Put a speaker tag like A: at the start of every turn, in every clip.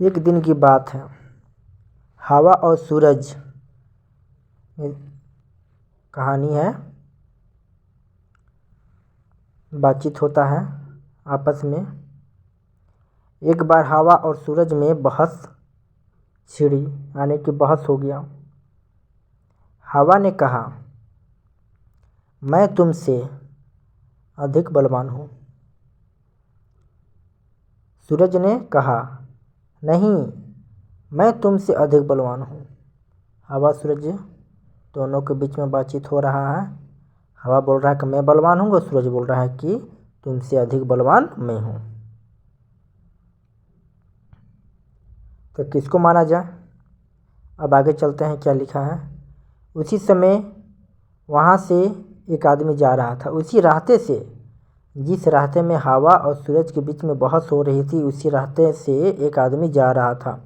A: एक दिन की बात है। हवा और सूरज में कहानी है। बातचीत होता है आपस में। एक बार हवा और सूरज में बहस छिड़ी, यानी कि बहस हो गया। हवा ने कहा, मैं तुमसे अधिक बलवान हूँ। सूरज ने कहा, नहीं, मैं तुमसे अधिक बलवान हूँ। हवा सूरज दोनों के बीच में बातचीत हो रहा है। हवा बोल रहा है कि मैं बलवान हूँ, और सूरज बोल रहा है कि तुमसे अधिक बलवान मैं हूँ। तो किसको माना जाए? अब आगे चलते हैं, क्या लिखा है। उसी समय वहाँ से एक आदमी जा रहा था। उसी रास्ते से, जिस रास्ते में हवा और सूरज के बीच में बहस हो रही थी, उसी रास्ते से एक आदमी जा रहा था,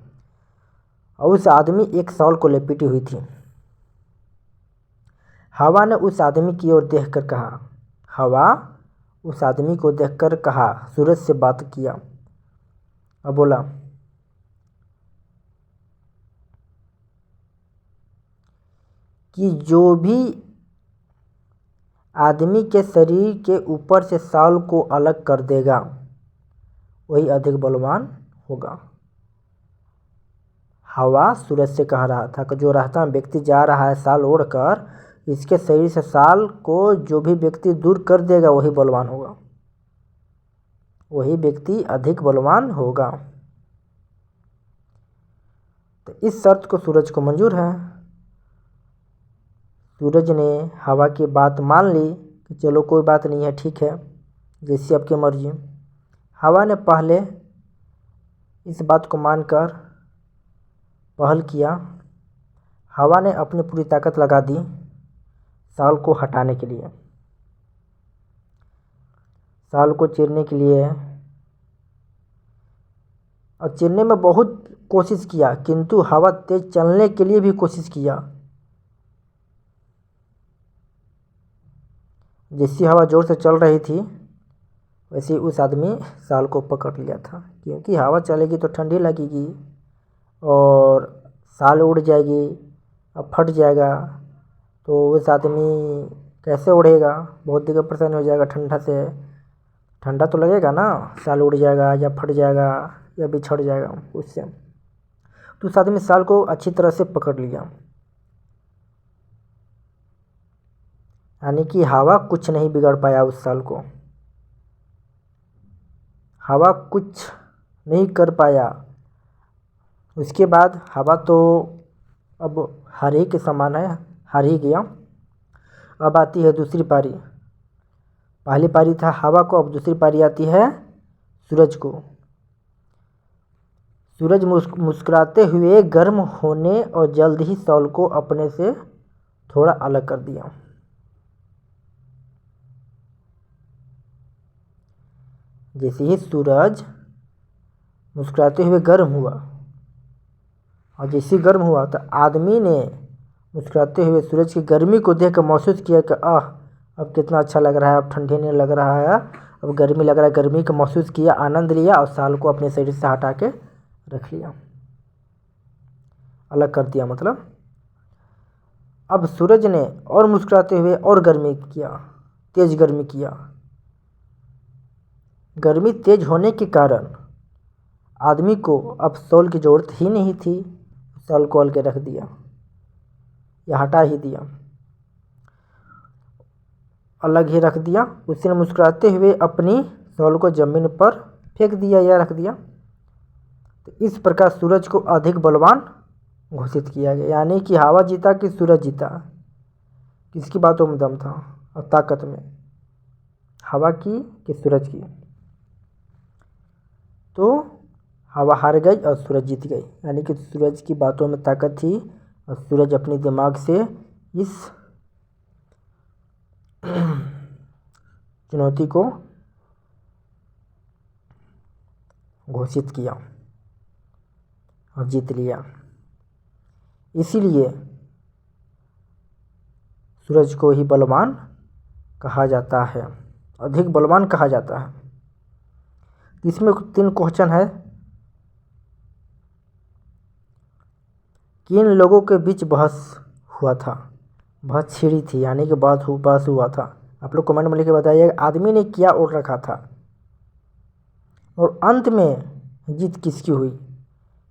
A: और उस आदमी एक शॉल को लपेटी हुई थी। हवा ने उस आदमी की ओर देखकर कहा, हवा उस आदमी को देखकर कहा, सूरज से बात किया और बोला कि जो भी आदमी के शरीर के ऊपर से शॉल को अलग कर देगा, वही अधिक बलवान होगा। हवा सूरज से कह रहा था कि जो रास्ता में व्यक्ति जा रहा है शॉल ओढ़कर, इसके शरीर से शॉल को जो भी व्यक्ति दूर कर देगा, वही बलवान होगा, वही व्यक्ति अधिक बलवान होगा। तो इस शर्त को सूरज को मंजूर है। सूरज ने हवा की बात मान ली कि चलो कोई बात नहीं है, ठीक है, जैसी आपकी मर्जी। हवा ने पहले इस बात को मानकर पहल किया। हवा ने अपनी पूरी ताकत लगा दी शॉल को हटाने के लिए, शॉल को चीरने के लिए, और चीरने में बहुत कोशिश किया, किंतु हवा तेज चलने के लिए भी कोशिश किया। जैसी हवा जोर से चल रही थी, वैसे उस आदमी शॉल को पकड़ लिया था, क्योंकि हवा चलेगी तो ठंडी लगेगी और शॉल उड़ जाएगी, अब फट जाएगा, तो उस आदमी कैसे उड़ेगा? बहुत दिक्कत परेशानी हो जाएगा। ठंडा तो लगेगा ना, शॉल उड़ जाएगा या फट जाएगा या बिछड़ जाएगा उससे। तो उस आदमी शॉल को अच्छी तरह से पकड़ लिया, यानी कि हवा कुछ नहीं बिगाड़ पाया उस शॉल को। हवा कुछ नहीं कर पाया। उसके बाद हवा तो अब हार ही के समान है, हार ही गया। अब आती है दूसरी पारी। पहली पारी था हवा को, अब दूसरी पारी आती है सूरज को। सूरज मुस्कुराते हुए गर्म होने और जल्द ही शॉल को अपने से थोड़ा अलग कर दिया। जैसे ही सूरज मुस्कुराते हुए गर्म हुआ, और जैसे गर्म हुआ तो आदमी ने मुस्कुराते हुए सूरज की गर्मी को देखकर महसूस किया कि अब कितना अच्छा लग रहा है, अब ठंडी नहीं लग रहा है, अब गर्मी लग रहा है। गर्मी को महसूस किया, आनंद लिया और शॉल को अपने शरीर से हटा के रख लिया, अलग कर दिया मतलब। अब सूरज ने और मुस्कुराते हुए और गर्मी किया, तेज गर्मी किया। गर्मी तेज होने के कारण आदमी को अब शॉल की ज़रूरत ही नहीं थी। शॉल को अलग रख दिया या हटा ही दिया, अलग ही रख दिया। उसने मुस्कुराते हुए अपनी शॉल को जमीन पर फेंक दिया या रख दिया। तो इस प्रकार सूरज को अधिक बलवान घोषित किया गया, यानी कि हवा जीता कि सूरज जीता? किसकी बातों में दम था और ताकत में, हवा की कि सूरज की? तो हवा हार गई और सूरज जीत गई, यानी कि सूरज की बातों में ताकत थी और सूरज अपने दिमाग से इस चुनौती को घोषित किया और जीत लिया। इसीलिए सूरज को ही बलवान कहा जाता है, अधिक बलवान कहा जाता है। इसमें 3 क्वेश्चन है, किन लोगों के बीच बहस हुआ था? बहस छिड़ी थी यानी कि बहस हुआ था। आप लोग कमेंट में लिख के बताइएगा आदमी ने क्या ओढ़ रखा था और अंत में जीत किसकी हुई।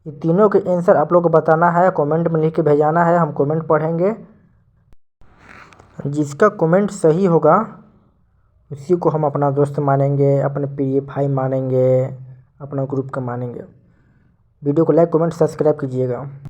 A: ये तीनों के आंसर आप लोग को बताना है, कमेंट में लिख के भेजाना है, हम कमेंट पढ़ेंगे। जिसका कमेंट सही होगा उसी को हम अपना दोस्त मानेंगे, अपने प्रिय भाई मानेंगे, अपना ग्रुप का मानेंगे। वीडियो को लाइक कमेंट सब्सक्राइब कीजिएगा।